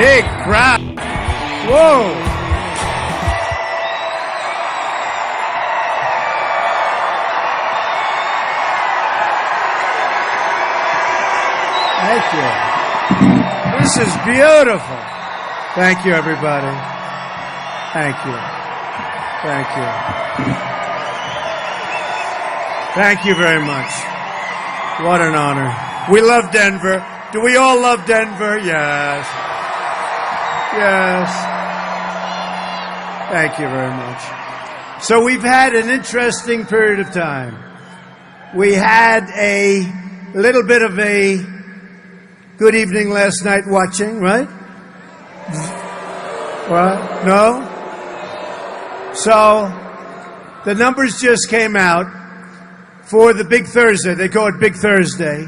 Big crowd. Whoa. Thank you. This is beautiful. Thank you, everybody. Thank you. Thank you. Thank you very much. What an honor. We love Denver. Do we all love Denver? Yes. Yes. Thank you very much. So we've had an interesting period of time. We had a little bit of a good evening last night watching, right? What? No? So the numbers just came out for the Big Thursday. They call it Big Thursday,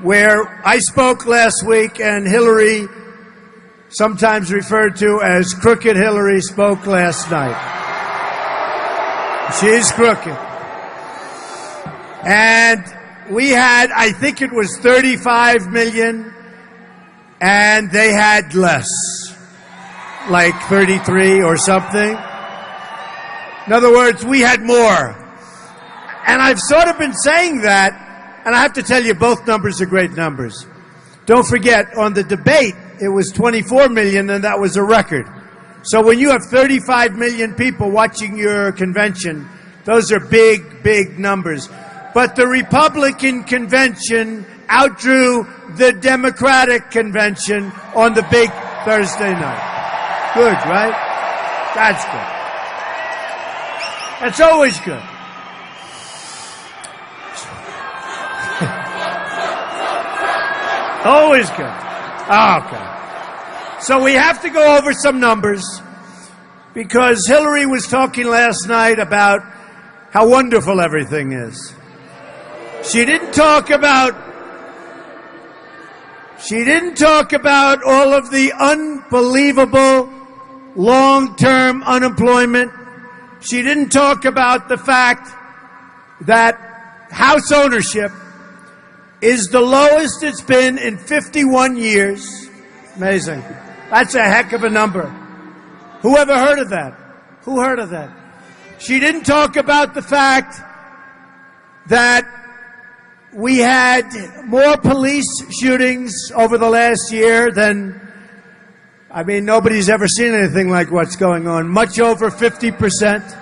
where I spoke last week and Hillary, sometimes referred to as Crooked Hillary, spoke last night. She's crooked. And we had, I think it was 35 million, and they had less, like 33 or something. In other words, we had more. And I've sort of been saying that, and I have to tell you, both numbers are great numbers. Don't forget, on the debate, it was 24 million, and that was a record. So when you have 35 million people watching your convention, those are big, big numbers. But the Republican convention outdrew the Democratic convention on the Big Thursday night. Good, right? That's good. That's always good. Always good. Okay. So we have to go over some numbers because Hillary was talking last night about how wonderful everything is. She didn't talk about all of the unbelievable long-term unemployment. She didn't talk about the fact that house ownership is the lowest it's been in 51 years. Amazing. That's a heck of a number. Who ever heard of that? Who heard of that? She didn't talk about the fact that we had more police shootings over the last year than, I mean, nobody's ever seen anything like what's going on. Much over 50%.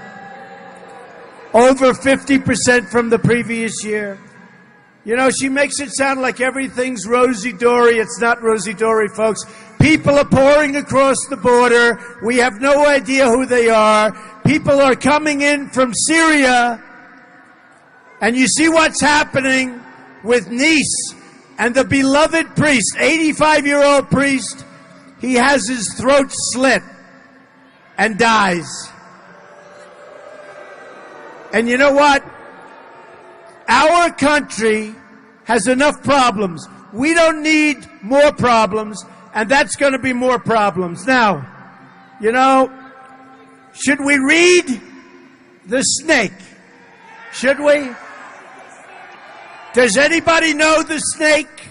Over 50% from the previous year. You know, she makes it sound like everything's rosy-dory. It's not rosy-dory, folks. People are pouring across the border. We have no idea who they are. People are coming in from Syria. And you see what's happening with Nice and the beloved priest, 85-year-old priest. He has his throat slit and dies. And you know what? Our country has enough problems. We don't need more problems, and that's going to be more problems. Now, you know, should we read the snake? Should we? Does anybody know the snake?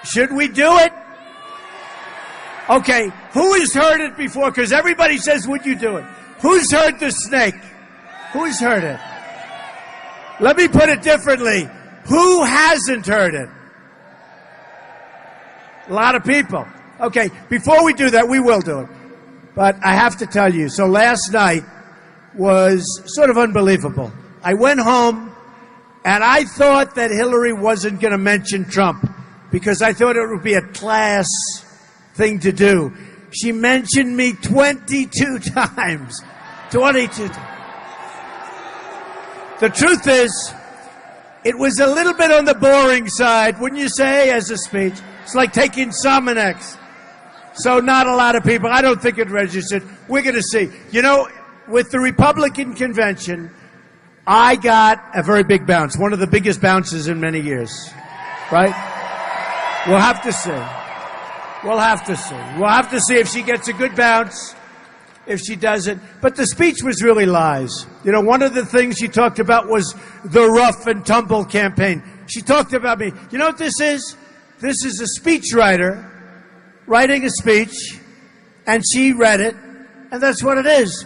Should we do it? Okay, who has heard it before? Because everybody says, would you do it? Who's heard the snake? Who's heard it? Let me put it differently. Who hasn't heard it? A lot of people. Okay, before we do that, we will do it. But I have to tell you, so last night was sort of unbelievable. I went home, and I thought that Hillary wasn't going to mention Trump because I thought it would be a class thing to do. She mentioned me 22 times. 22 times. The truth is, it was a little bit on the boring side, wouldn't you say, as a speech? It's like taking Sominex. So not a lot of people. I don't think it registered. We're going to see. You know, with the Republican convention, I got a very big bounce, one of the biggest bounces in many years, right? We'll have to see. We'll have to see. We'll have to see if she gets a good bounce, if she doesn't. But the speech was really lies. You know, one of the things she talked about was the rough and tumble campaign. She talked about me. You know what this is? this is a speechwriter writing a speech, and she read it, and that's what it is.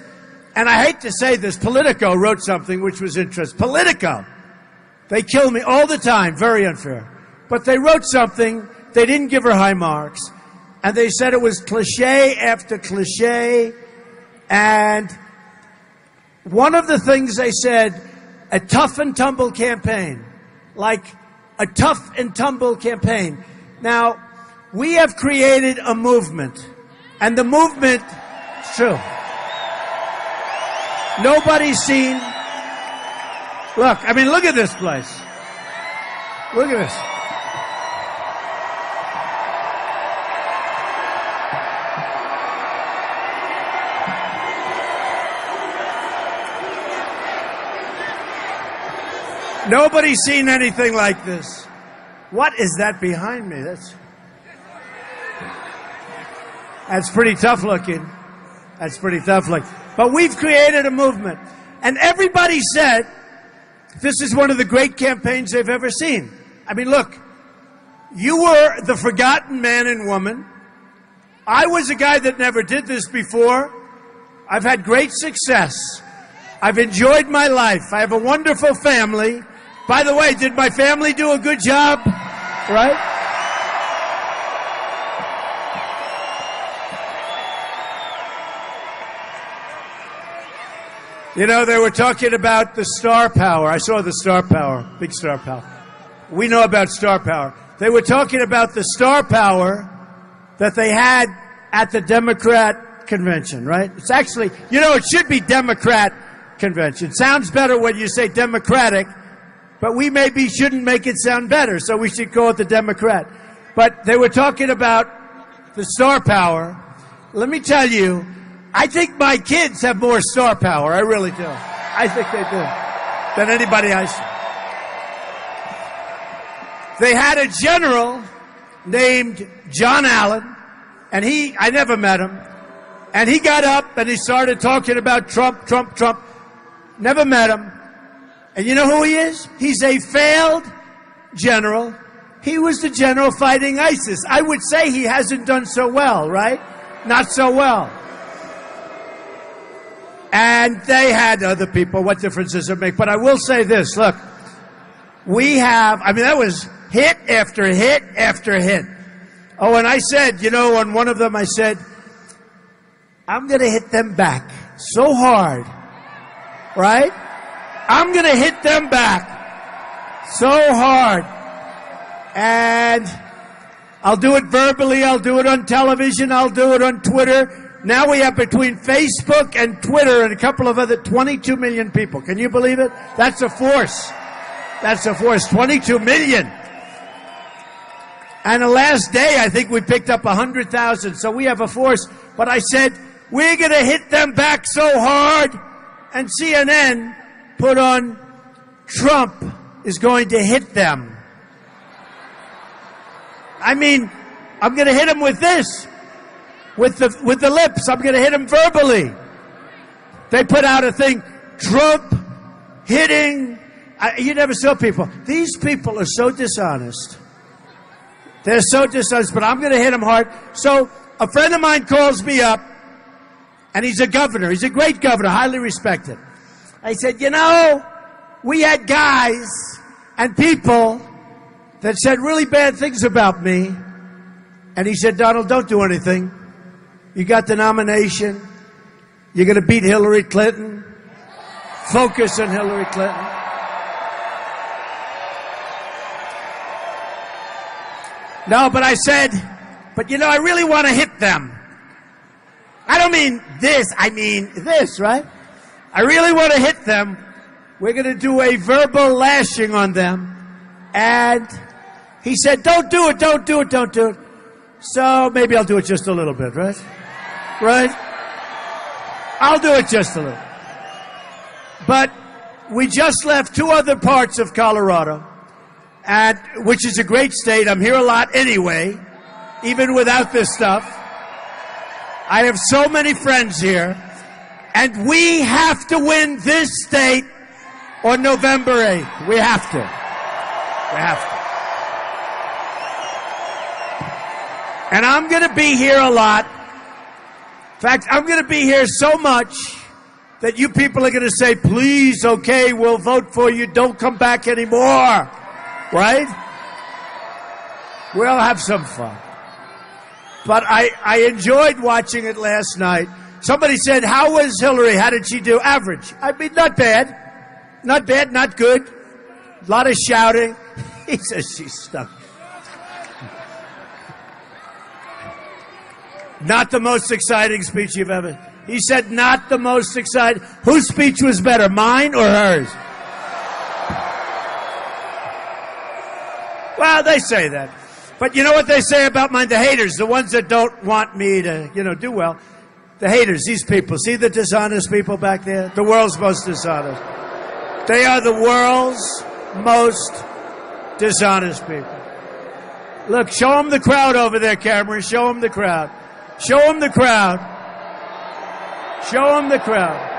And I hate to say this, Politico wrote something which was interesting. Politico, they kill me all the time, very unfair. But they wrote something, they didn't give her high marks, and they said it was cliche after cliche, and one of the things they said, a tough and tumble campaign, like a tough and tumble campaign. Now, we have created a movement, and the movement, it's true. Nobody's seen, look, I mean, look at this place. Look at this. Nobody's seen anything like this. What is that behind me? That's pretty tough looking. That's pretty tough looking. But we've created a movement. And everybody said this is one of the great campaigns they've ever seen. I mean, look, you were the forgotten man and woman. I was a guy that never did this before. I've had great success. I've enjoyed my life. I have a wonderful family. By the way, did my family do a good job? Right? You know, they were talking about the star power. I saw the star power, big star power. We know about star power. They were talking about the star power that they had at the Democrat convention, right? It's actually, you know, it should be Democrat convention. It sounds better when you say Democratic, but we maybe shouldn't make it sound better, so we should call it the Democrat. But they were talking about the star power. Let me tell you, I think my kids have more star power. I really do. I think they do. Than anybody I see. They had a general named John Allen, and I never met him, and he got up and he started talking about Trump. Never met him. And you know who he is? He's a failed general. He was the general fighting ISIS. I would say he hasn't done so well, right? Not so well. And they had other people. What difference does it make? But I will say this. Look, we have, I mean, that was hit after hit after hit. Oh, and I said, you know, on one of them I said, I'm going to hit them back so hard, right? I'm going to hit them back so hard. And I'll do it verbally. I'll do it on television. I'll do it on Twitter. Now we have between Facebook and Twitter and a couple of other 22 million people. Can you believe it? That's a force. That's a force. 22 million. And the last day, I think we picked up 100,000. So we have a force. But I said, we're going to hit them back so hard. And CNN put on, Trump is going to hit them. I mean, I'm going to hit him with this. With the lips. I'm going to hit him verbally. They put out a thing, Trump hitting. You never saw people. These people are so dishonest. They're so dishonest, but I'm going to hit them hard. So a friend of mine calls me up, and he's a governor. He's a great governor, highly respected. I said, you know, we had guys and people that said really bad things about me. And he said, Donald, don't do anything. You got the nomination. You're going to beat Hillary Clinton. Focus on Hillary Clinton. No, but I said, but you know, I really want to hit them. I don't mean this, I mean this, right? I really want to hit them. We're going to do a verbal lashing on them. And he said, don't do it, don't do it, don't do it. So maybe I'll do it just a little bit, right? Right? I'll do it just a little. But we just left 2 other parts of Colorado, which is a great state. I'm here a lot anyway, even without this stuff. I have so many friends here. And we have to win this state on November 8th. We have to. We have And I'm going to be here a lot. In fact, I'm going to be here so much that you people are going to say, please, okay, we'll vote for you. Don't come back anymore. Right? We'll have some fun. But I enjoyed watching it last night. Somebody said, how was Hillary? How did she do? Average. I mean, not bad. Not bad, not good. A lot of shouting. He says she's stuck. Not the most exciting speech you've ever... He said not the most exciting... Whose speech was better, mine or hers? Well, they say that. But you know what they say about mine? The haters, the ones that don't want me to, do well. The haters, these people. See the dishonest people back there? The world's most dishonest. They are the world's most dishonest people. Look, show them the crowd over there, camera. Show them the crowd. Show them the crowd. Show them the crowd.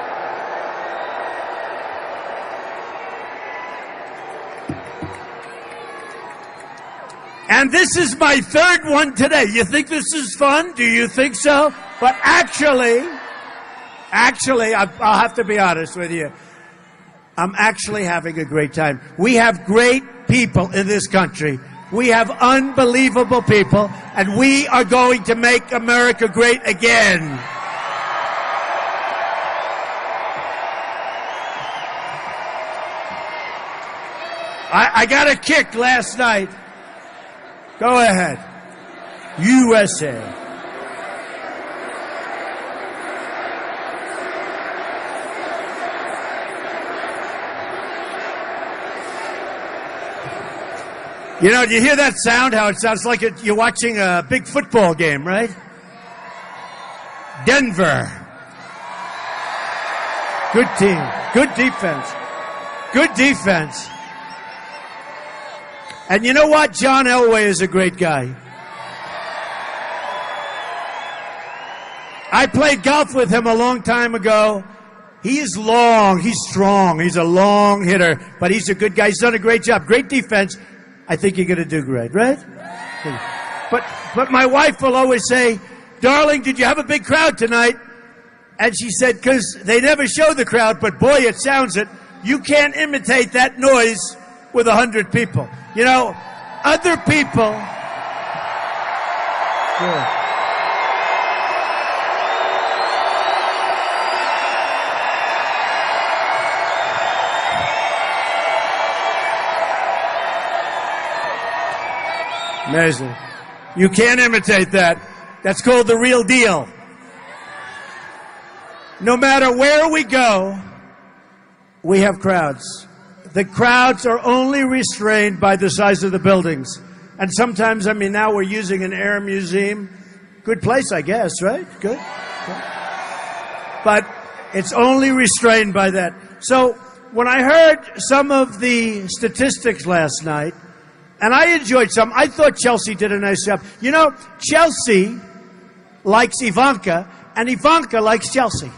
And this is my third one today. You think this is fun? Do you think so? But actually, I'll have to be honest with you. I'm actually having a great time. We have great people in this country. We have unbelievable people, and we are going to make America great again. I got a kick last night. Go ahead. USA. You know, do you hear that sound? How it sounds like you're watching a big football game, right? Denver. Good team. Good defense. Good defense. And you know what? John Elway is a great guy. I played golf with him a long time ago. He's long. He's strong. He's a long hitter. But he's a good guy. He's done a great job. Great defense. I think you're going to do great, right? But my wife will always say, darling, did you have a big crowd tonight? And she said, because they never show the crowd, but boy, it sounds it. You can't imitate that noise with 100 people. You know, other people... Yeah. Amazing. You can't imitate that. That's called the real deal. No matter where we go, we have crowds. The crowds are only restrained by the size of the buildings. And sometimes, I mean, now we're using an air museum. Good place, I guess, right? Good. But it's only restrained by that. So when I heard some of the statistics last night, and I enjoyed some. I thought Chelsea did a nice job. You know, Chelsea likes Ivanka, and Ivanka likes Chelsea.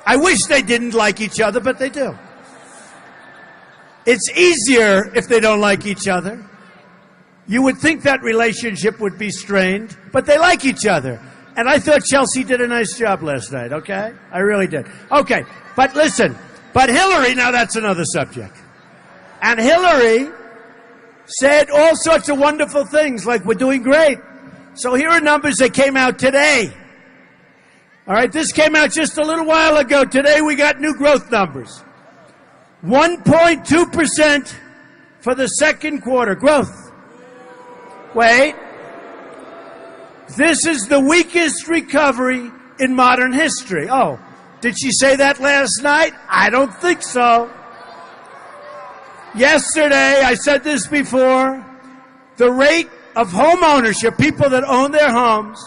I wish they didn't like each other, but they do. It's easier if they don't like each other. You would think that relationship would be strained, but they like each other. And I thought Chelsea did a nice job last night, okay? I really did. Okay, but listen. But Hillary, now that's another subject. And Hillary said all sorts of wonderful things, like we're doing great. So here are numbers that came out today. All right, this came out just a little while ago. Today we got new growth numbers. 1.2% for the second quarter growth. Wait. This is the weakest recovery in modern history. Oh, did she say that last night? I don't think so. Yesterday, I said this before, the rate of home ownership, people that own their homes,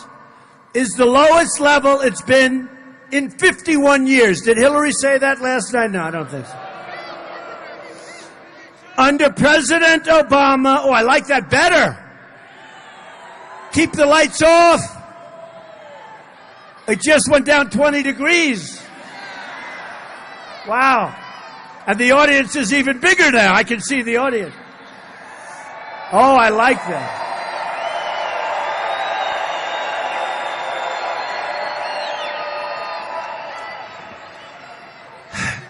is the lowest level it's been in 51 years. Did Hillary say that last night? No, I don't think so. Under President Obama, oh, I like that better. Keep the lights off. It just went down 20 degrees. Wow. And the audience is even bigger now. I can see the audience. Oh, I like that.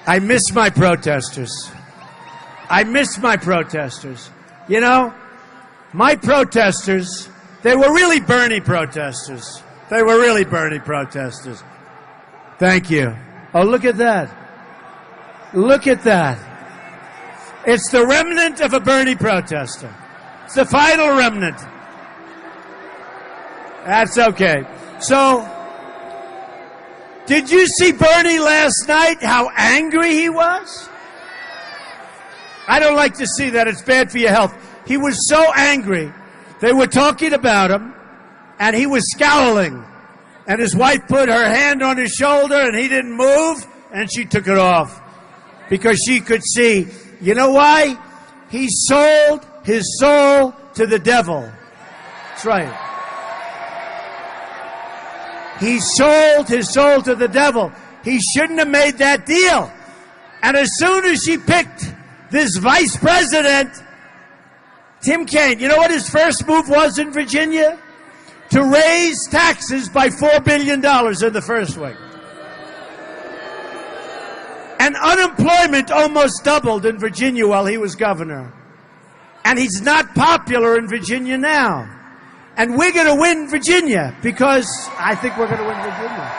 I miss my protesters. I miss my protesters. You know, my protesters, they were really Bernie protesters. They were really Bernie protesters. Thank you. Oh, look at that. Look at that. It's the remnant of a Bernie protester. It's the final remnant. That's okay. So, did you see Bernie last night, how angry he was? I don't like to see that. It's bad for your health. He was so angry. They were talking about him, and he was scowling. And his wife put her hand on his shoulder, and he didn't move, and she took it off. Because she could see. You know why? He sold his soul to the devil. That's right. He sold his soul to the devil. He shouldn't have made that deal. And as soon as she picked this vice president, Tim Kaine, you know what his first move was in Virginia? To raise taxes by $4 billion in the first week. And unemployment almost doubled in Virginia while he was governor. And he's not popular in Virginia now. And we're going to win Virginia because I think we're going to win Virginia.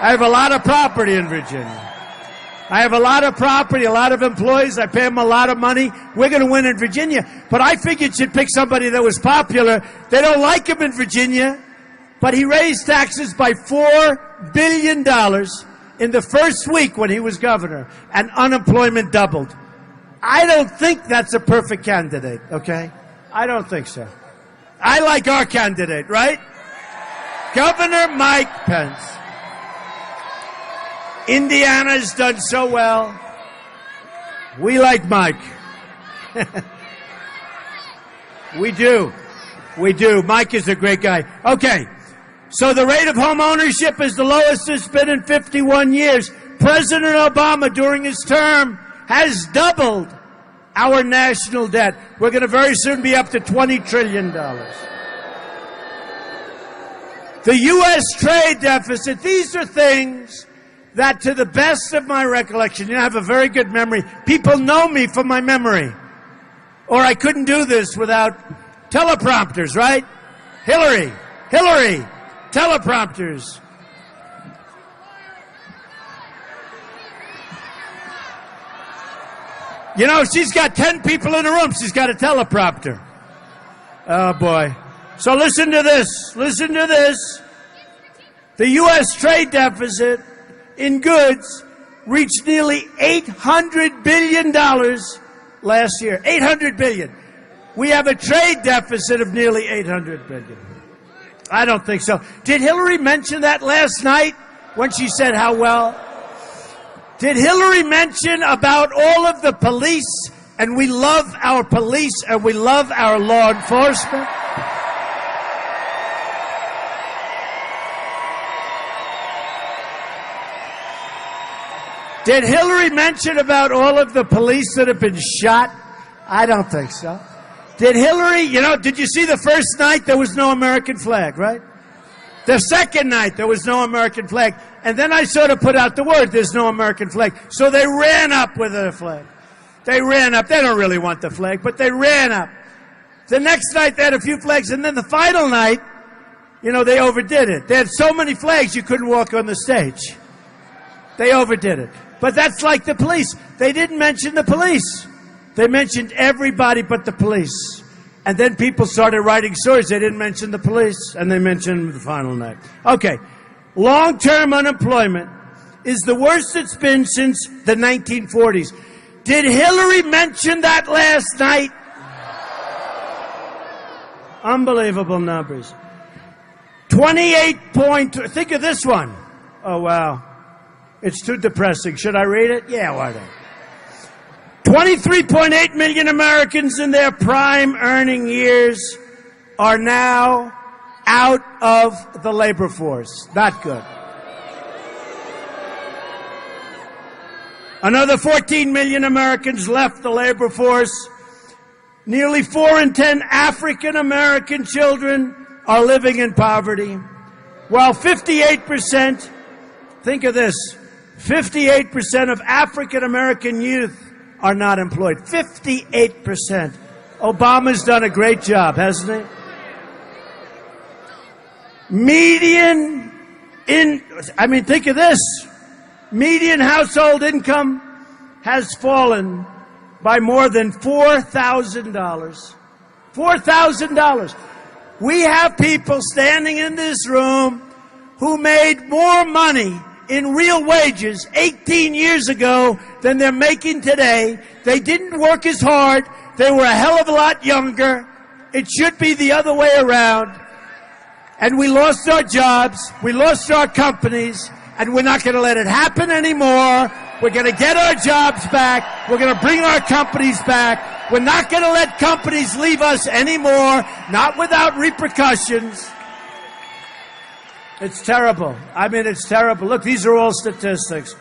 I have a lot of property in Virginia. I have a lot of property, a lot of employees. I pay them a lot of money. We're going to win in Virginia. But I figured you'd pick somebody that was popular. They don't like him in Virginia. But he raised taxes by $4 billion in the first week when he was governor. And unemployment doubled. I don't think that's a perfect candidate, okay? I don't think so. I like our candidate, right? Governor Mike Pence. Indiana's done so well. We like Mike. We do. We do. Mike is a great guy. Okay. So the rate of home ownership is the lowest it's been in 51 years. President Obama, during his term, has doubled our national debt. We're going to very soon be up to $20 trillion. The U.S. trade deficit, these are things that, to the best of my recollection, you know, I have a very good memory. People know me for my memory. Or I couldn't do this without teleprompters, right? Hillary, teleprompters. You know, she's got 10 people in the room. She's got a teleprompter. Oh, boy. So listen to this. Listen to this. The U.S. trade deficit in goods reached nearly $800 billion last year. $800 billion. We have a trade deficit of nearly $800 billion. I don't think so. Did Hillary mention that last night when she said how well? Did Hillary mention about all of the police, and we love our police and we love our law enforcement? Did Hillary mention about all of the police that have been shot? I don't think so. Did Hillary, you know, did you see the first night there was no American flag, right? The second night there was no American flag. And then I sort of put out the word, there's no American flag. So they ran up with a flag. They ran up. They don't really want the flag, but they ran up. The next night they had a few flags. And then the final night, you know, they overdid it. They had so many flags you couldn't walk on the stage. They overdid it. But that's like the police. They didn't mention the police. They mentioned everybody but the police. And then people started writing stories. They didn't mention the police, and they mentioned the final night. Okay. Long-term unemployment is the worst it's been since the 1940s. Did Hillary mention that last night? Unbelievable numbers. 28.2. Think of this one. Oh, wow. It's too depressing. Should I read it? Yeah, why not? 23.8 million Americans in their prime earning years are now out of the labor force. Not good. Another 14 million Americans left the labor force. Nearly 4 in 10 African American children are living in poverty, while 58%, think of this, 58% of African American youth are not employed. 58%. Obama's done a great job, hasn't he? Think of this. Median household income has fallen by more than $4,000. $4,000. We have people standing in this room who made more money in real wages 18 years ago than they're making today. They didn't work as hard. They were a hell of a lot younger. It should be the other way around. And we lost our jobs. We lost our companies. And we're not going to let it happen anymore. We're going to get our jobs back. We're going to bring our companies back. We're not going to let companies leave us anymore, not without repercussions. It's terrible. It's terrible. Look, these are all statistics.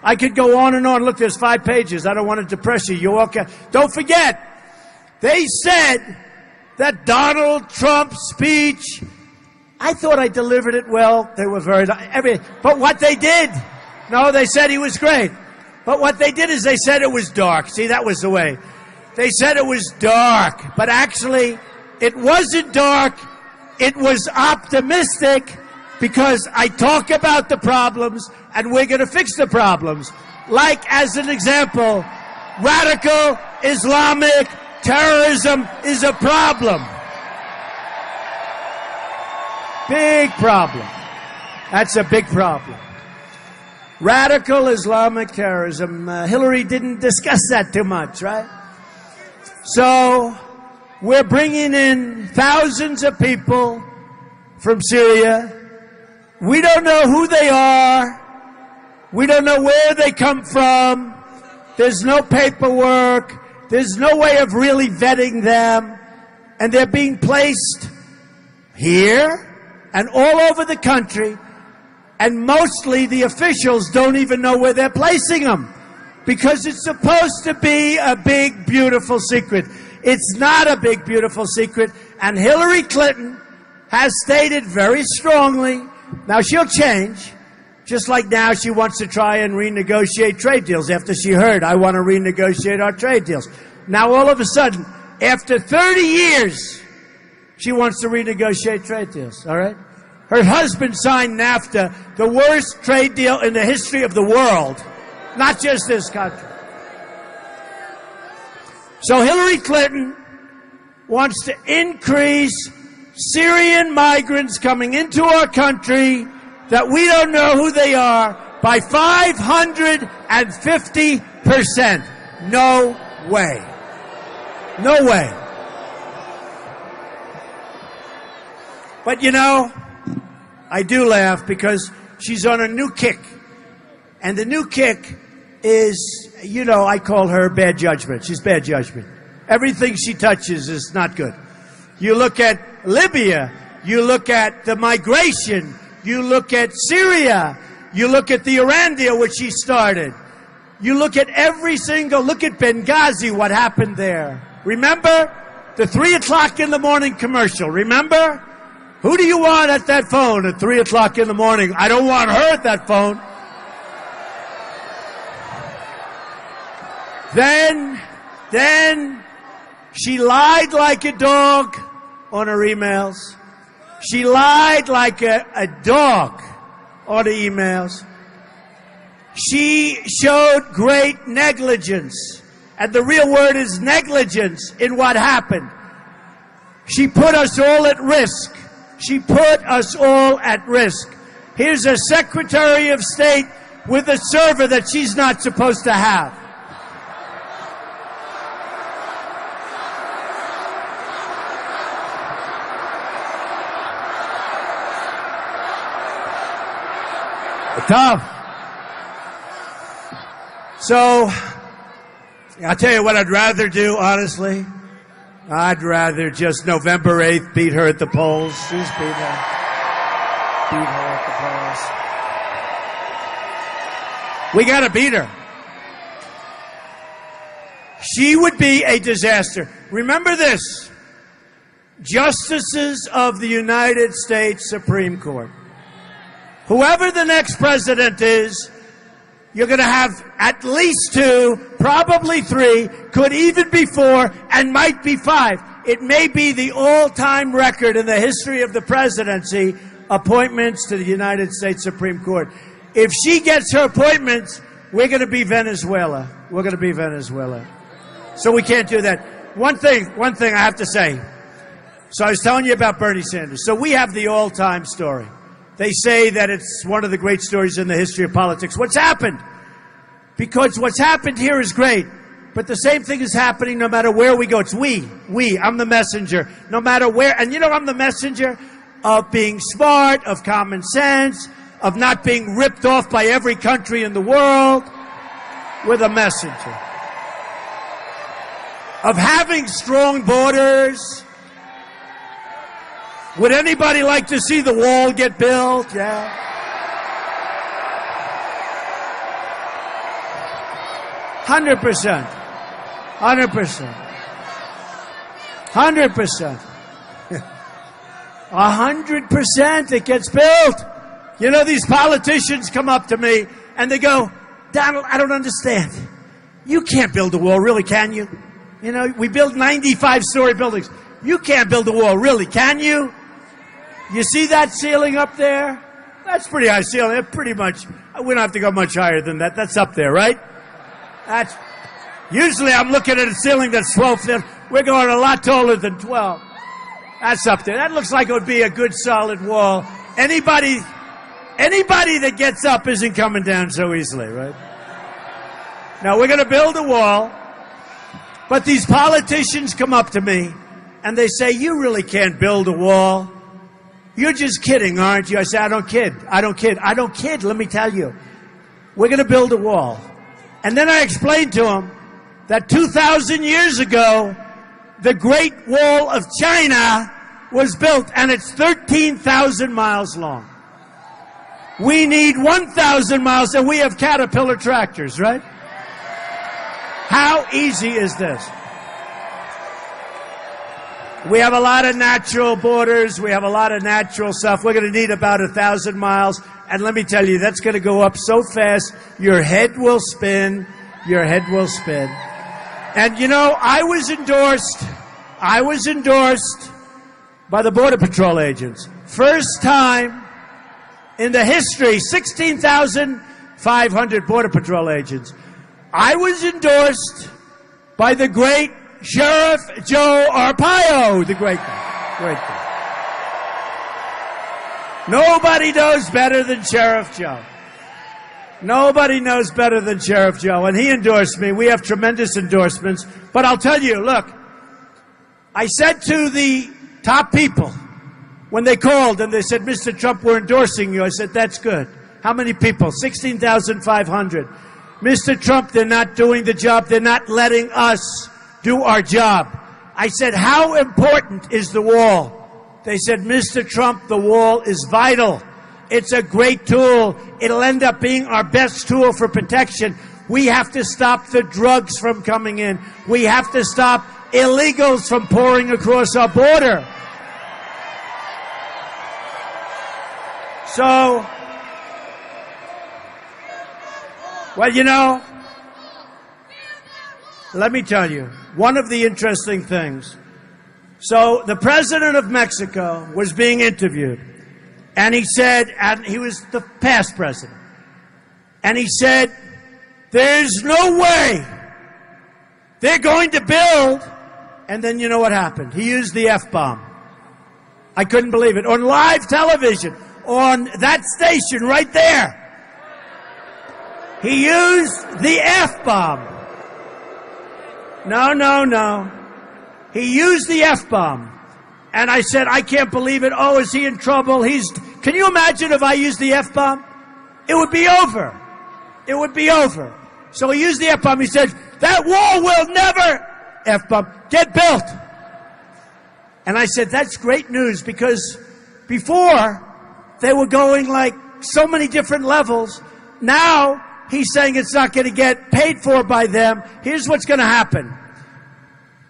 I could go on and on. Look, there's 5 pages. I don't want to depress you. You're okay. Don't forget, they said that Donald Trump's speech, I thought I delivered it well. They were but what they did, no, they said he was great. But what they did is they said it was dark. See, that was the way. They said it was dark, but actually it wasn't dark. It was optimistic because I talk about the problems and we're going to fix the problems. Like, as an example, radical Islamic terrorism is a problem. Big problem. That's a big problem. Radical Islamic terrorism. Hillary didn't discuss that too much, right? So we're bringing in thousands of people from Syria. We don't know who they are. We don't know where they come from. There's no paperwork. There's no way of really vetting them. And they're being placed here and all over the country. And mostly the officials don't even know where they're placing them. Because it's supposed to be a big, beautiful secret. It's not a big, beautiful secret. And Hillary Clinton has stated very strongly, now she'll change, just like now she wants to try and renegotiate trade deals after she heard, I want to renegotiate our trade deals. Now all of a sudden, after 30 years, she wants to renegotiate trade deals, all right? Her husband signed NAFTA, the worst trade deal in the history of the world. Not just this country. So Hillary Clinton wants to increase Syrian migrants coming into our country that we don't know who they are by 550%. No way. No way. But you know, I do laugh because she's on a new kick. And the new kick is, you know, I call her bad judgment. She's bad judgment. Everything she touches is not good. You look at Libya, you look at the migration, you look at Syria, you look at the Iran deal, which she started. You look at look at Benghazi, what happened there. Remember the 3 o'clock in the morning commercial, remember? Who do you want at that phone at 3 o'clock in the morning? I don't want her at that phone. Then she lied like a dog on her emails. She lied like a dog on the emails. She showed great negligence. And the real word is negligence in what happened. She put us all at risk. She put us all at risk. Here's a Secretary of State with a server that she's not supposed to have. Tough. So, I'll tell you what I'd rather do, honestly. I'd rather just November 8th beat her at the polls. Just beat her at the polls. We gotta beat her. She would be a disaster. Remember this. Justices of the United States Supreme Court. Whoever the next president is, You're going to have at least 2, probably 3, could even be 4, and might be 5. It may be the all-time record in the history of the presidency, appointments to the United States Supreme Court. If she gets her appointments, we're going to be Venezuela. We're going to be Venezuela. So we can't do that. One thing I have to say. So I was telling you about Bernie Sanders. So we have the all-time story. They say that it's one of the great stories in the history of politics. What's happened? Because what's happened here is great. But the same thing is happening no matter where we go. It's we. I'm the messenger. No matter where. And you know, I'm the messenger of being smart, of common sense, of not being ripped off by every country in the world. We're the messenger. Of having strong borders. Would anybody like to see the wall get built? Yeah. 100%. 100%. 100%. 100% it gets built. You know, these politicians come up to me and they go, Donald, I don't understand. You can't build a wall, really, can you? You know, we build 95-story buildings. You can't build a wall, really, can you? You see that ceiling up there? That's pretty high ceiling. It pretty much, we don't have to go much higher than that. That's up there, right? That's, usually I'm looking at a ceiling that's 12 feet. We're going a lot taller than 12. That's up there. That looks like it would be a good solid wall. Anybody that gets up isn't coming down so easily, right? Now, we're going to build a wall, but these politicians come up to me and they say, you really can't build a wall. You're just kidding, aren't you? I say, I don't kid. I don't kid, let me tell you. We're going to build a wall. And then I explained to them that 2,000 years ago, the Great Wall of China was built, and it's 13,000 miles long. We need 1,000 miles, and we have Caterpillar tractors, right? How easy is this? We have a lot of natural borders. We have a lot of natural stuff. We're going to need about 1,000 miles. And let me tell you, that's going to go up so fast, your head will spin. Your head will spin. And, you know, I was endorsed by the Border Patrol agents. First time in the history, 16,500 Border Patrol agents. I was endorsed by the great Sheriff Joe Arpaio, the great guy. Great guy. Nobody knows better than Sheriff Joe. Nobody knows better than Sheriff Joe. And he endorsed me. We have tremendous endorsements. But I'll tell you, look, I said to the top people when they called and they said, Mr. Trump, we're endorsing you. I said, that's good. How many people? 16,500. Mr. Trump, they're not doing the job. They're not letting us do our job. I said, how important is the wall? They said, Mr. Trump, the wall is vital. It's a great tool. It'll end up being our best tool for protection. We have to stop the drugs from coming in. We have to stop illegals from pouring across our border. So, well, you know, let me tell you, one of the interesting things. So the president of Mexico was being interviewed, and he said, and he was the past president, and he said, there's no way they're going to build, and then you know what happened? He used the F-bomb. I couldn't believe it. On live television, on that station right there, he used the F-bomb. No. He used the F-bomb. And I said, I can't believe it. Oh, is he in trouble? Can you imagine if I used the F-bomb? It would be over. It would be over. So he used the F-bomb. He said, that wall will never, F-bomb, get built. And I said, that's great news, because before they were going like so many different levels. Now he's saying it's not going to get paid for by them. Here's what's going to happen.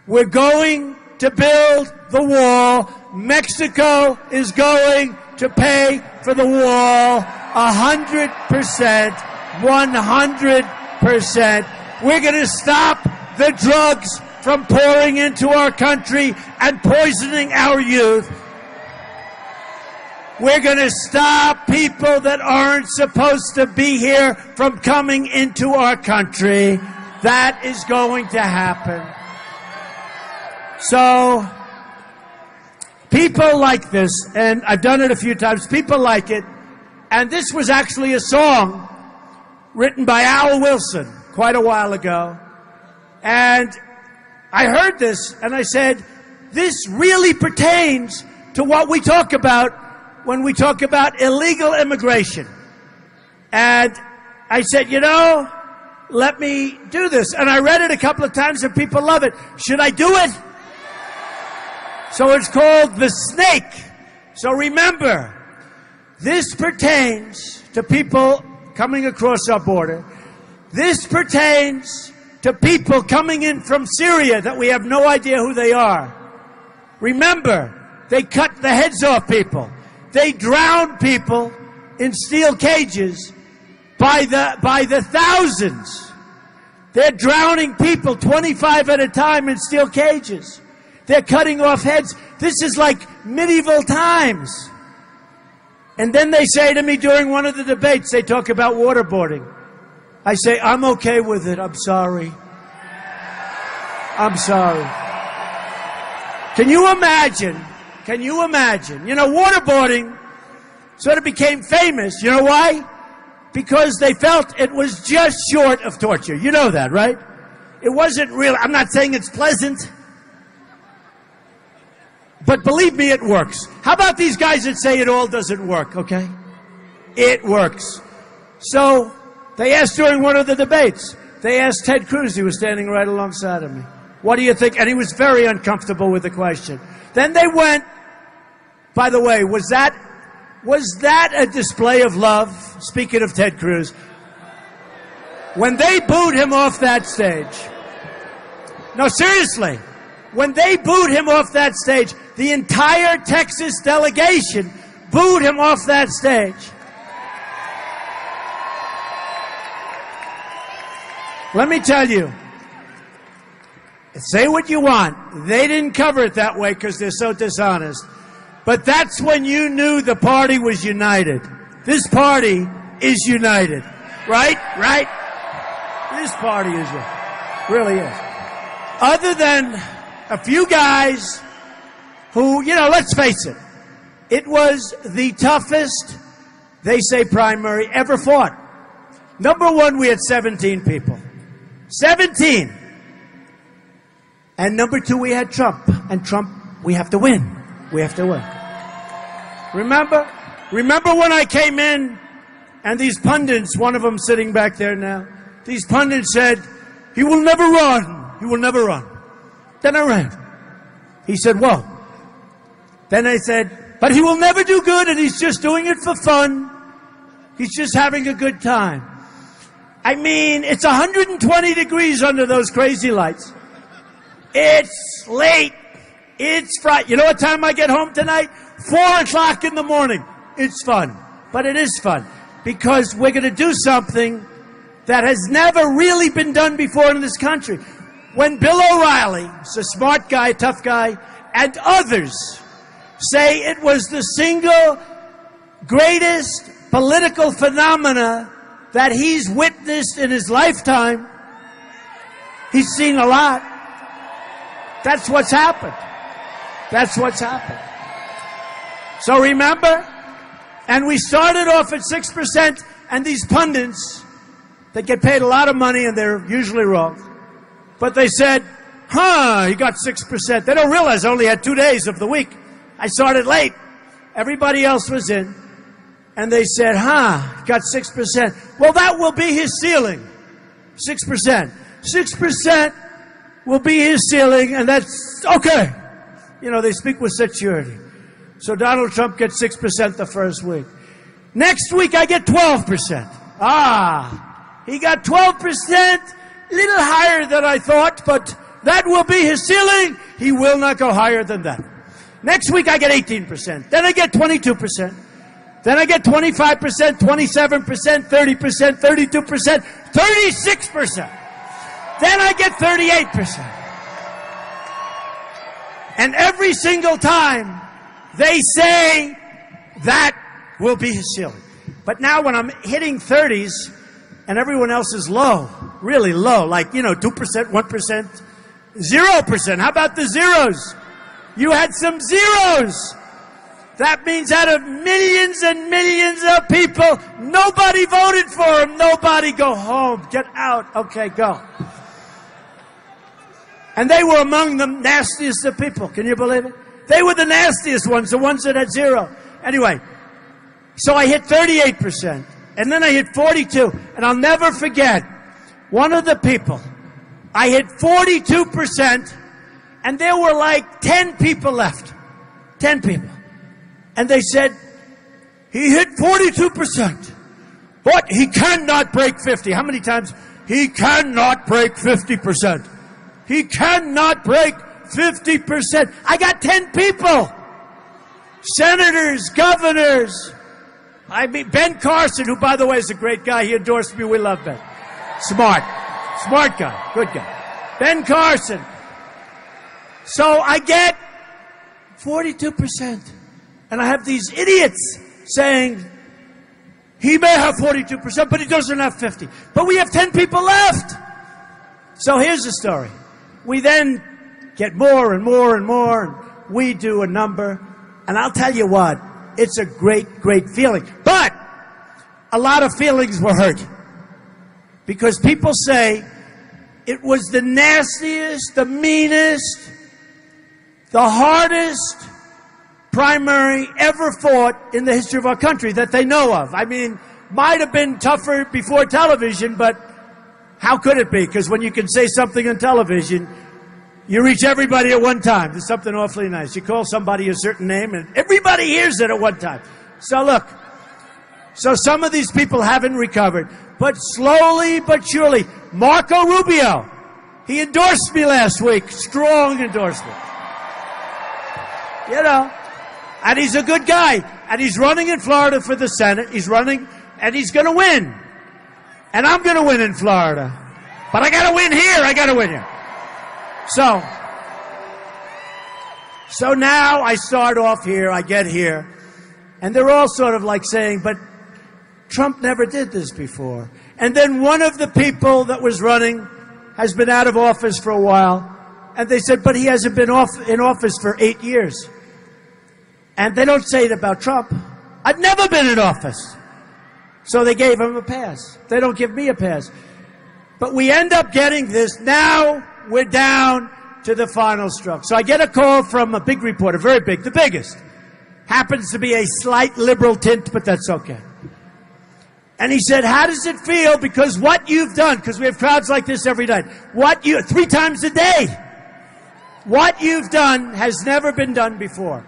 We're going to build the wall. Mexico is going to pay for the wall 100%. 100%. We're going to stop the drugs from pouring into our country and poisoning our youth. We're going to stop people that aren't supposed to be here from coming into our country. That is going to happen. So, people like this, and I've done it a few times, people like it, and this was actually a song written by Al Wilson quite a while ago, and I heard this, and I said, this really pertains to what we talk about when we talk about illegal immigration. And I said, you know, let me do this. And I read it a couple of times, and people love it. Should I do it? So it's called The Snake. So remember, this pertains to people coming across our border. This pertains to people coming in from Syria that we have no idea who they are. Remember, they cut the heads off people. They drown people in steel cages by the thousands. They're drowning people 25 at a time in steel cages. They're cutting off heads. This is like medieval times. And then they say to me during one of the debates, they talk about waterboarding. I say, I'm okay with it. I'm sorry. I'm sorry. Can you imagine? Can you imagine? You know, waterboarding sort of became famous. You know why? Because they felt it was just short of torture. You know that, right? It wasn't real. I'm not saying it's pleasant. But believe me, it works. How about these guys that say it all doesn't work, okay? It works. So, they asked during one of the debates, they asked Ted Cruz, he was standing right alongside of me, what do you think? And he was very uncomfortable with the question. Then they went, by the way, was that a display of love? Speaking of Ted Cruz, when they booed him off that stage, no, seriously, when they booed him off that stage, the entire Texas delegation booed him off that stage. Let me tell you, say what you want. They didn't cover it that way because they're so dishonest. But that's when you knew the party was united. This party is united. Right? Right? This party is really is. Other than a few guys who, you know, let's face it, it was the toughest, they say, primary ever fought. Number one, we had 17 people. 17. And number two, we had Trump. And Trump, we have to win. We have to win. Remember when I came in and these pundits, one of them sitting back there now, these pundits said, he will never run. He will never run. Then I ran. He said, whoa. Then I said, but he will never do good and he's just doing it for fun. He's just having a good time. I mean, it's 120 degrees under those crazy lights. It's late. It's Friday. You know what time I get home tonight? 4 o'clock in the morning. It's fun. But it is fun. Because we're going to do something that has never really been done before in this country. When Bill O'Reilly, he's a smart guy, tough guy, and others say it was the single greatest political phenomena that he's witnessed in his lifetime, he's seen a lot. That's what's happened. That's what's happened. So remember, and we started off at 6%, and these pundits, they get paid a lot of money, and they're usually wrong. But they said, he got 6%. They don't realize I only had 2 days of the week. I started late. Everybody else was in. And they said, got 6%. Well, that will be his ceiling. 6%. 6% will be his ceiling, and that's okay. You know, they speak with such surety. So Donald Trump gets 6% the first week. Next week, I get 12%. He got 12%, a little higher than I thought, but that will be his ceiling. He will not go higher than that. Next week, I get 18%. Then I get 22%. Then I get 25%, 27%, 30%, 32%, 36%. Then I get 38%. And every single time they say that will be his ceiling. But now when I'm hitting 30s and everyone else is low, really low, like, 2%, 1%, 0%. How about the zeros? You had some zeros. That means out of millions and millions of people, nobody voted for him. Nobody. Go home. Get out. Okay, go. And they were among the nastiest of people. Can you believe it? They were the nastiest ones, the ones that had zero. Anyway, so I hit 38%, and then I hit 42, and I'll never forget, one of the people, I hit 42%, and there were like 10 people left. 10 people. And they said, he hit 42%, but he cannot break 50. How many times? He cannot break 50%. He cannot break 50%. I got 10 people. Senators, governors. I mean, Ben Carson, who, by the way, is a great guy. He endorsed me. We love Ben. Smart. Smart guy. Good guy. Ben Carson. So I get 42%. And I have these idiots saying, he may have 42%, but he doesn't have 50. But we have 10 people left. So here's the story. We then get more and more and more, and we do a number. And I'll tell you what, it's a great, great feeling. But a lot of feelings were hurt. Because people say it was the nastiest, the meanest, the hardest primary ever fought in the history of our country that they know of. I mean, might have been tougher before television, but how could it be? Because when you can say something on television, you reach everybody at one time. There's something awfully nice. You call somebody a certain name, and everybody hears it at one time. So look, so some of these people haven't recovered, but slowly but surely. Marco Rubio, he endorsed me last week. Strong endorsement. And he's a good guy. And he's running in Florida for the Senate. He's running, and he's going to win. And I'm going to win in Florida. But I got to win here. I got to win here. So now I start off here. I get here. And they're all sort of like saying, but Trump never did this before. And then one of the people that was running has been out of office for a while. And they said, but he hasn't been in office for 8 years. And they don't say it about Trump. I've never been in office. So they gave him a pass. They don't give me a pass. But we end up getting this. Now we're down to the final stroke. So I get a call from a big reporter, very big, the biggest. Happens to be a slight liberal tint, but that's okay. And he said, how does it feel? Because what you've done, because we have crowds like this every night, 3 times a day, what you've done has never been done before.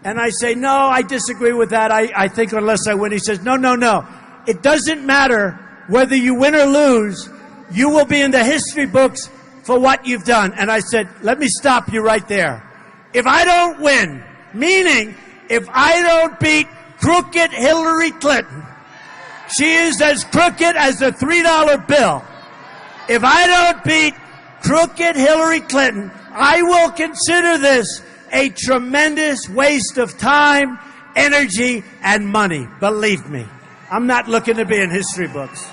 And I say, no, I disagree with that. I think unless I win. He says, no. It doesn't matter whether you win or lose. You will be in the history books for what you've done. And I said, let me stop you right there. If I don't win, meaning if I don't beat crooked Hillary Clinton, she is as crooked as a $3 bill. If I don't beat crooked Hillary Clinton, I will consider this a tremendous waste of time, energy, and money. Believe me, I'm not looking to be in history books.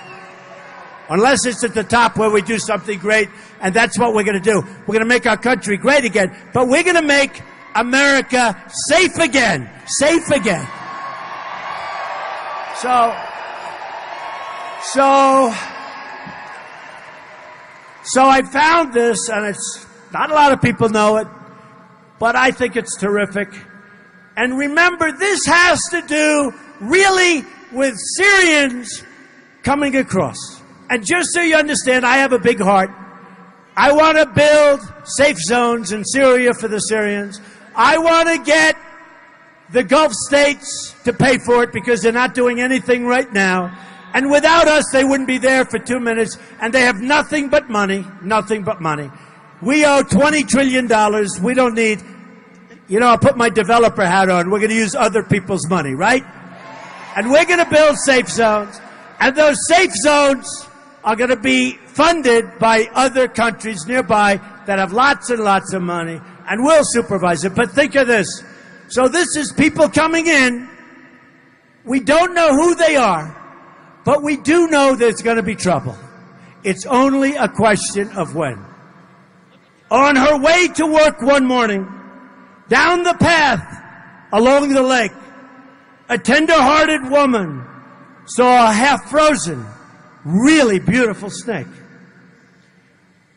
Unless it's at the top where we do something great, and that's what we're going to do. We're going to make our country great again, but we're going to make America safe again. Safe again. So I found this, and it's not a lot of people know it, but I think it's terrific. And remember, this has to do really with Syrians coming across. And just so you understand, I have a big heart. I want to build safe zones in Syria for the Syrians. I want to get the Gulf states to pay for it because they're not doing anything right now. And without us, they wouldn't be there for 2 minutes. And they have nothing but money, nothing but money. We owe $20 trillion. We don't need, I'll put my developer hat on. We're going to use other people's money, right? And we're going to build safe zones. And those safe zones are going to be funded by other countries nearby that have lots and lots of money, and we'll supervise it. But think of this. So this is people coming in. We don't know who they are, but we do know there's going to be trouble. It's only a question of when. On her way to work one morning, down the path along the lake, a tender-hearted woman saw a half-frozen, really beautiful snake.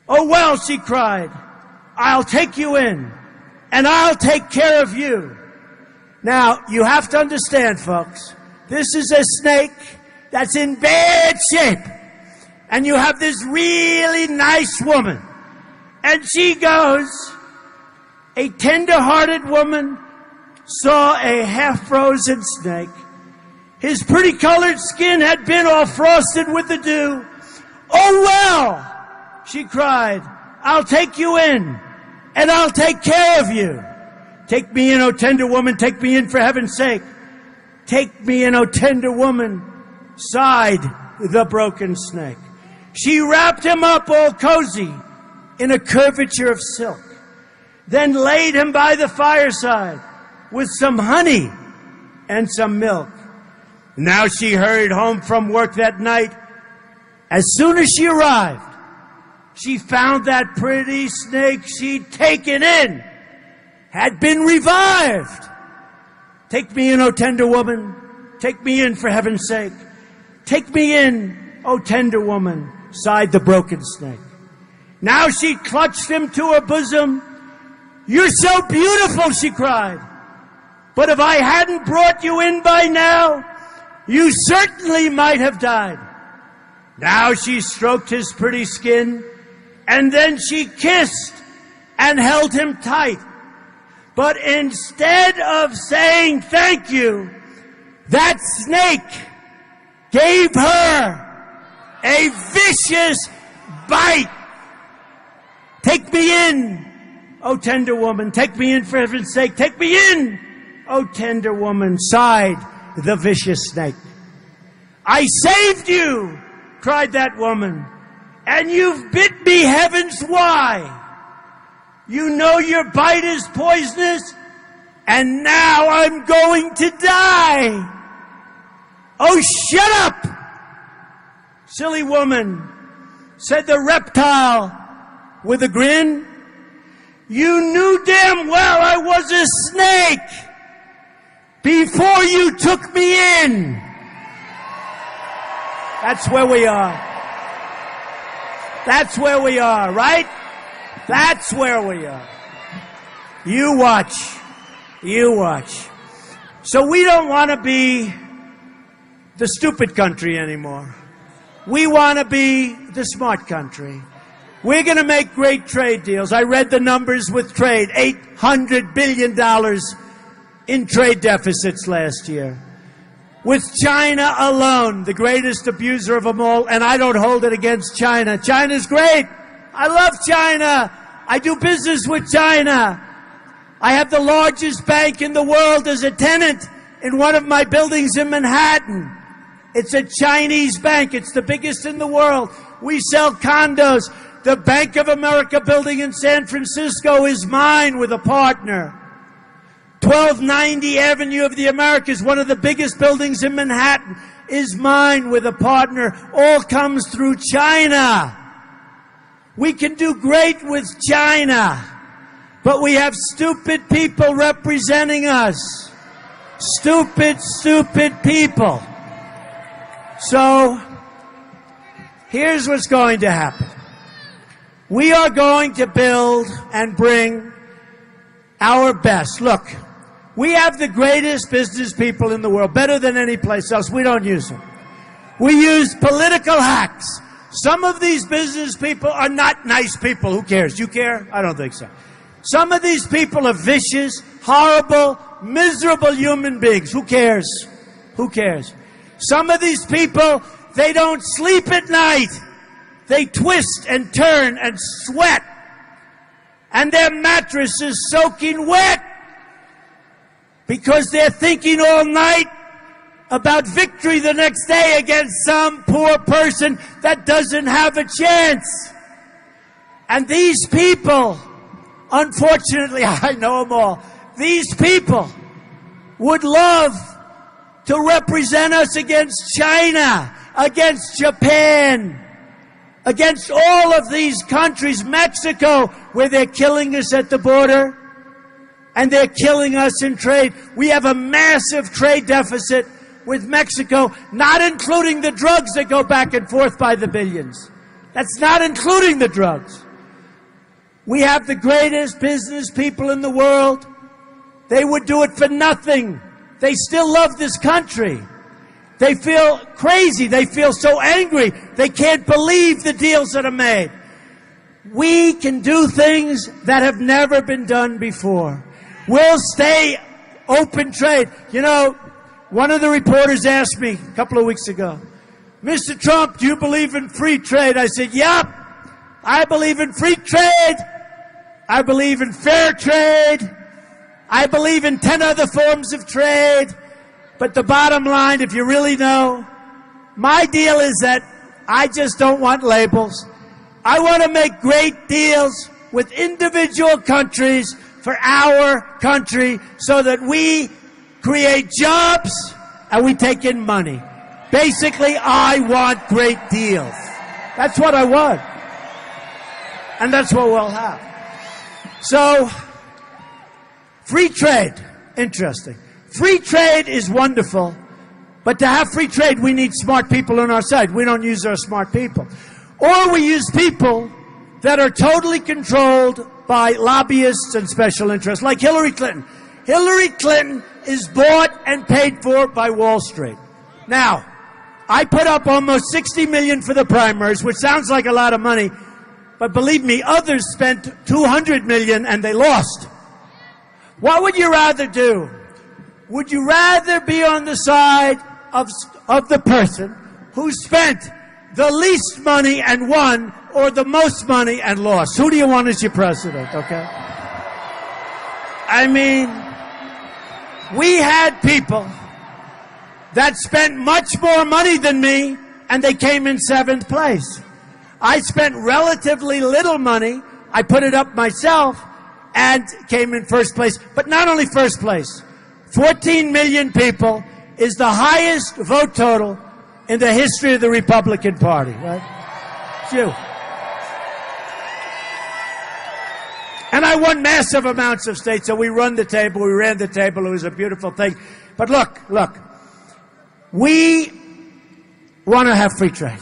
"Oh, well," she cried, "I'll take you in, and I'll take care of you." Now, you have to understand, folks, this is a snake that's in bad shape. And you have this really nice woman. And she goes, a tender-hearted woman saw a half-frozen snake. His pretty colored skin had been all frosted with the dew. "Oh, well," she cried, "I'll take you in, and I'll take care of you." "Take me in, O tender woman, take me in for heaven's sake." "Take me in, O tender woman," sighed the broken snake. She wrapped him up all cozy in a curvature of silk, then laid him by the fireside with some honey and some milk. Now she hurried home from work that night. As soon as she arrived, she found that pretty snake she'd taken in had been revived. "Take me in, O tender woman. Take me in for heaven's sake. Take me in, O tender woman," sighed the broken snake. Now she clutched him to her bosom. "You're so beautiful," she cried. "But if I hadn't brought you in by now, you certainly might have died." Now she stroked his pretty skin, and then she kissed and held him tight. But instead of saying thank you, that snake gave her a vicious bite. "Take me in, O tender woman. Take me in for heaven's sake. Take me in, O tender woman," sighed the vicious snake. "I saved you," cried that woman, "and you've bit me heavens why. You know your bite is poisonous, and now I'm going to die." "Oh, shut up, silly woman," said the reptile with a grin. "You knew damn well I was a snake before you took me in." That's where we are. That's where we are, right? That's where we are. You watch. You watch. So we don't want to be the stupid country anymore. We want to be the smart country. We're going to make great trade deals. I read the numbers with trade. $800 billion in trade deficits last year. With China alone, the greatest abuser of them all, and I don't hold it against China. China's great. I love China. I do business with China. I have the largest bank in the world as a tenant in one of my buildings in Manhattan. It's a Chinese bank. It's the biggest in the world. We sell condos. The Bank of America building in San Francisco is mine with a partner. 1290 Avenue of the Americas, one of the biggest buildings in Manhattan, is mine with a partner. All comes through China. We can do great with China, but we have stupid people representing us. Stupid, stupid people. So, here's what's going to happen. We are going to build and bring our best. Look, we have the greatest business people in the world, better than any place else. We don't use them. We use political hacks. Some of these business people are not nice people. Who cares? You care? I don't think so. Some of these people are vicious, horrible, miserable human beings. Who cares? Who cares? Some of these people, they don't sleep at night. They twist and turn and sweat. And their mattress is soaking wet because they're thinking all night about victory the next day against some poor person that doesn't have a chance. And these people, unfortunately, I know them all, these people would love to represent us against China, against Japan, against all of these countries, Mexico, where they're killing us at the border, and they're killing us in trade. We have a massive trade deficit with Mexico, not including the drugs that go back and forth by the billions. That's not including the drugs. We have the greatest business people in the world. They would do it for nothing. They still love this country. They feel crazy. They feel so angry. They can't believe the deals that are made. We can do things that have never been done before. We'll stay open trade. You know, one of the reporters asked me a couple of weeks ago, Mr. Trump, do you believe in free trade? I said, yep, I believe in free trade. I believe in fair trade. I believe in 10 other forms of trade. But the bottom line, if you really know, my deal is that I just don't want labels. I want to make great deals with individual countries for our country so that we create jobs and we take in money. Basically, I want great deals. That's what I want. And that's what we'll have. So, free trade, interesting. Free trade is wonderful, but to have free trade, we need smart people on our side. We don't use our smart people. Or we use people that are totally controlled by lobbyists and special interests, like Hillary Clinton. Hillary Clinton is bought and paid for by Wall Street. Now, I put up almost $60 million for the primaries, which sounds like a lot of money, but believe me, others spent $200 million and they lost. What would you rather do? Would you rather be on the side of the person who spent the least money and won, or the most money and lost? Who do you want as your president, okay? I mean, we had people that spent much more money than me, and they came in 7th place. I spent relatively little money. I put it up myself and came in 1st place. But not only 1st place, 14 million people is the highest vote total in the history of the Republican Party, right? It's you. And I won massive amounts of states, so we ran the table, it was a beautiful thing. But look, we want to have free trade.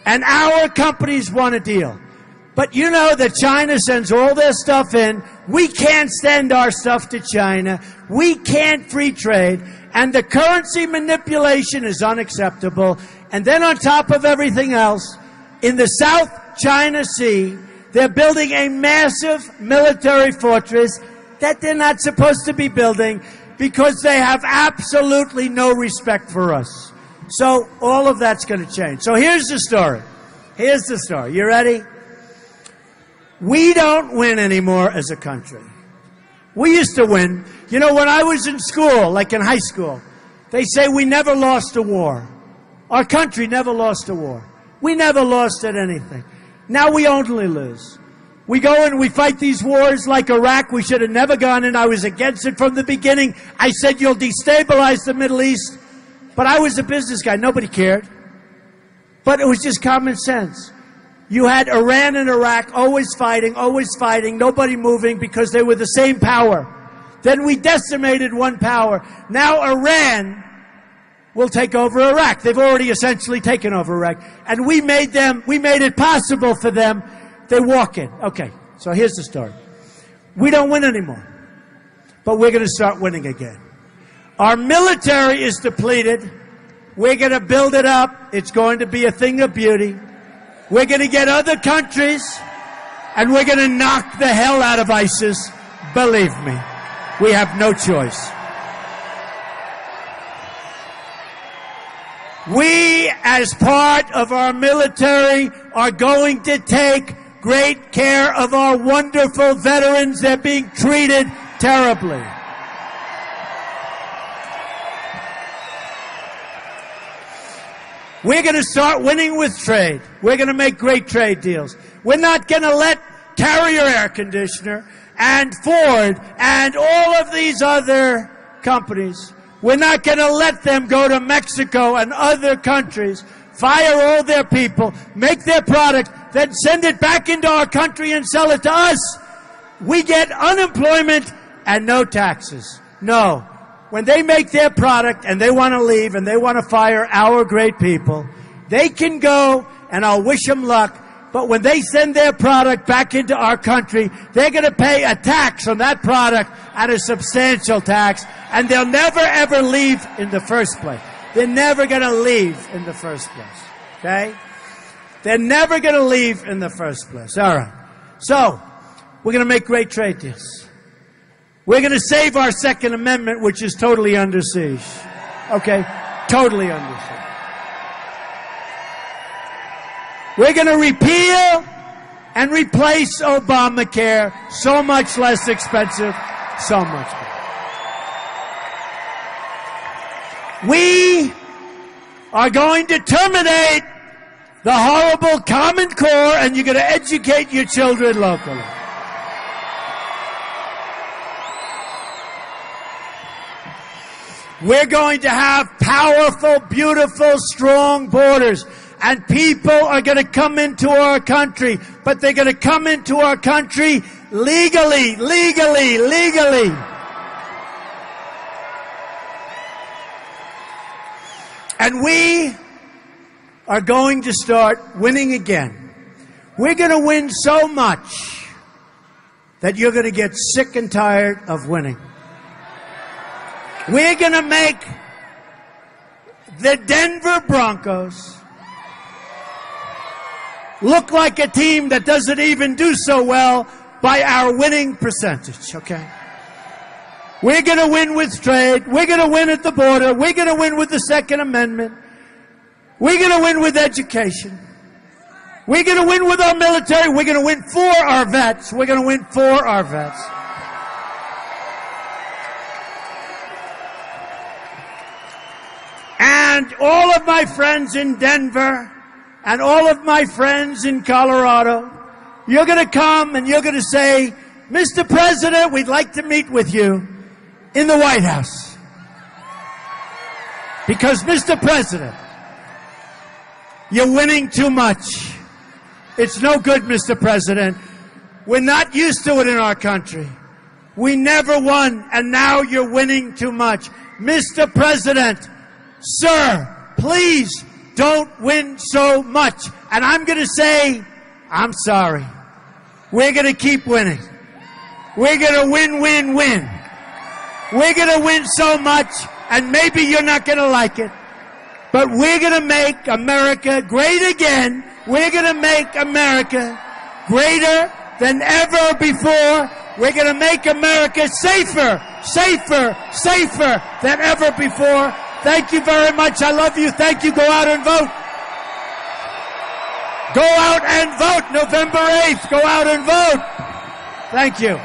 And our companies want a deal. But you know that China sends all their stuff in. We can't send our stuff to China. We can't free trade. And the currency manipulation is unacceptable. And then on top of everything else, in the South China Sea, they're building a massive military fortress that they're not supposed to be building because they have absolutely no respect for us. So all of that's going to change. So here's the story. Here's the story. You ready? We don't win anymore as a country. We used to win. You know, when I was in school, like in high school, they say we never lost a war. Our country never lost a war. We never lost at anything. Now we only lose. We go and we fight these wars like Iraq. We should have never gone in. I was against it from the beginning. I said you'll destabilize the Middle East. But I was a business guy. Nobody cared. But it was just common sense. You had Iran and Iraq always fighting, nobody moving because they were the same power. Then we decimated one power. Now Iran will take over Iraq. They've already essentially taken over Iraq. And we made it possible for them. They walk in. Okay, so here's the story. We don't win anymore. But we're going to start winning again. Our military is depleted. We're going to build it up. It's going to be a thing of beauty. We're going to get other countries, and we're going to knock the hell out of ISIS. Believe me, we have no choice. We, as part of our military, are going to take great care of our wonderful veterans. They're being treated terribly. We're going to start winning with trade. We're going to make great trade deals. We're not going to let Carrier Air Conditioner and Ford and all of these other companies, we're not going to let them go to Mexico and other countries, fire all their people, make their product, then send it back into our country and sell it to us. We get unemployment and no taxes. No. When they make their product and they want to leave and they want to fire our great people, they can go, and I'll wish them luck, but when they send their product back into our country, they're going to pay a tax on that product, and a substantial tax, and they'll never ever leave in the first place. They're never going to leave in the first place. Okay? They're never going to leave in the first place. All right. So, we're going to make great trade deals. We're going to save our Second Amendment, which is totally under siege. Okay? Totally under siege. We're going to repeal and replace Obamacare. So much less expensive. So much better. We are going to terminate the horrible Common Core, and you're going to educate your children locally. We're going to have powerful, beautiful, strong borders. And people are going to come into our country. But they're going to come into our country legally, legally, legally. And we are going to start winning again. We're going to win so much that you're going to get sick and tired of winning. We're going to make the Denver Broncos look like a team that doesn't even do so well by our winning percentage, okay? We're going to win with trade. We're going to win at the border. We're going to win with the Second Amendment. We're going to win with education. We're going to win with our military. We're going to win for our vets. We're going to win for our vets. And all of my friends in Denver and all of my friends in Colorado, you're going to come and you're going to say, Mr. President, we'd like to meet with you in the White House. Because, Mr. President, you're winning too much. It's no good, Mr. President. We're not used to it in our country. We never won, and now you're winning too much. Mr. President, sir, please don't win so much. And I'm going to say, I'm sorry. We're going to keep winning. We're going to win, win, win. We're going to win so much, and maybe you're not going to like it, but we're going to make America great again. We're going to make America greater than ever before. We're going to make America safer, safer, safer than ever before. Thank you very much. I love you. Thank you. Go out and vote. Go out and vote. November 8th. Go out and vote. Thank you.